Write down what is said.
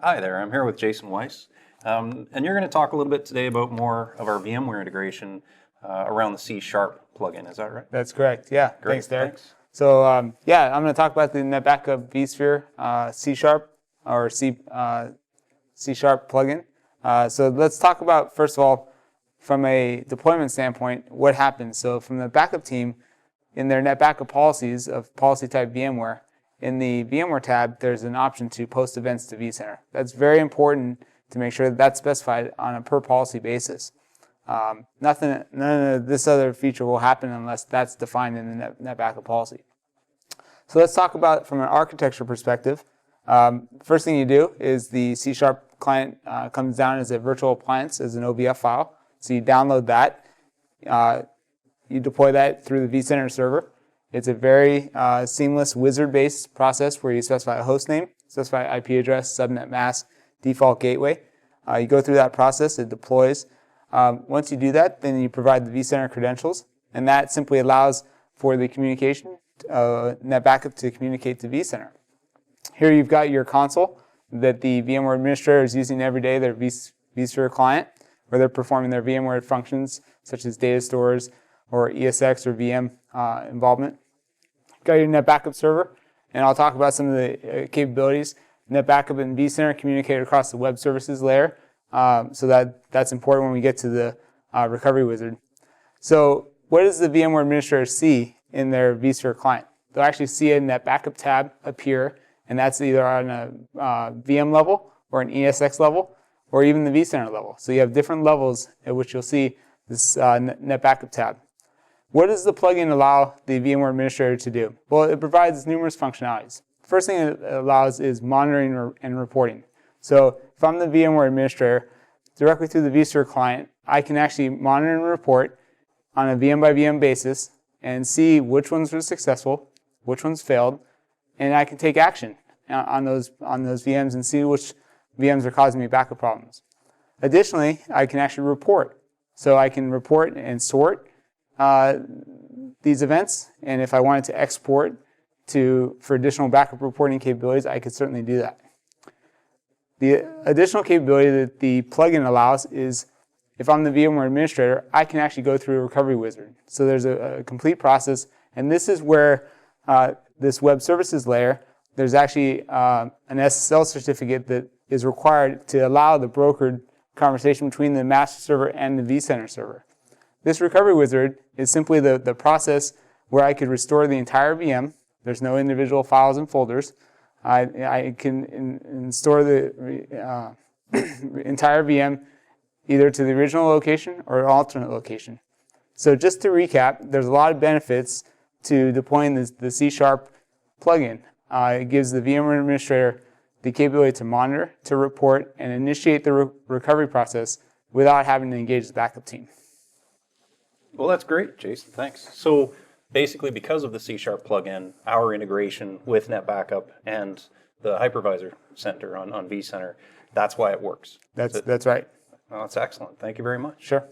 Hi there, I'm here with Jason Weiss, and you're going to talk a little bit today about more of our VMware integration around the C# plugin, is that right? That's correct, yeah. Great, Thanks, Derek. thanks. So yeah, I'm going to talk about the NetBackup vSphere C# or C# plugin. So let's talk about, first of all, from a deployment standpoint, what happens. So from the backup team, in their NetBackup policies of policy type VMware, in the VMware tab, there's an option to post events to vCenter. That's very important to make sure that that's specified on a per policy basis. None of this other feature will happen unless that's defined in the NetBackup policy. So let's talk about from an architecture perspective. First thing you do is the C# client comes down as a virtual appliance as an OVF file. So you download that. You deploy that through the vCenter server. It's a very seamless wizard-based process where you specify a host name, specify IP address, subnet mask, default gateway. You go through that process, it deploys. Once you do that, then you provide the vCenter credentials, and that simply allows for the communication, NetBackup to communicate to vCenter. Here you've got your console that the VMware administrator is using every day, their vSphere client, where they're performing their VMware functions such as data stores or ESX or VM involvement. Got your NetBackup server, and I'll talk about some of the capabilities. NetBackup and vCenter communicate across the web services layer, so that's important when we get to the recovery wizard. So what does the VMware administrator see in their vSphere client? They'll actually see a NetBackup tab appear, and that's either on a VM level or an ESX level or even the vCenter level. So you have different levels at which you'll see this NetBackup tab. What does the plugin allow the VMware administrator to do? Well, it provides numerous functionalities. First thing it allows is monitoring and reporting. So if I'm the VMware administrator, directly through the vSphere client, I can actually monitor and report on a VM by VM basis and see which ones were successful, which ones failed, and I can take action on those VMs and see which VMs are causing me backup problems. Additionally, I can actually report. So I can report and sort these events, and if I wanted to export for additional backup reporting capabilities, I could certainly do that. The additional capability that the plugin allows is, if I'm the VMware administrator, I can actually go through a recovery wizard. So there's a complete process, and this is where this web services layer, there's actually an SSL certificate that is required to allow the brokered conversation between the master server and the vCenter server. This recovery wizard is simply the process where I could restore the entire VM. There's no individual files and folders. I can store the entire VM either to the original location or an alternate location. So just to recap, there's a lot of benefits to deploying the C# plugin. It gives the VMware administrator the capability to monitor, to report, and initiate the recovery process without having to engage the backup team. Well, that's great, Jason, thanks. So basically, because of the C# plugin, our integration with NetBackup and the hypervisor center on vCenter, that's why it works. That's right. Well, that's excellent. Thank you very much. Sure.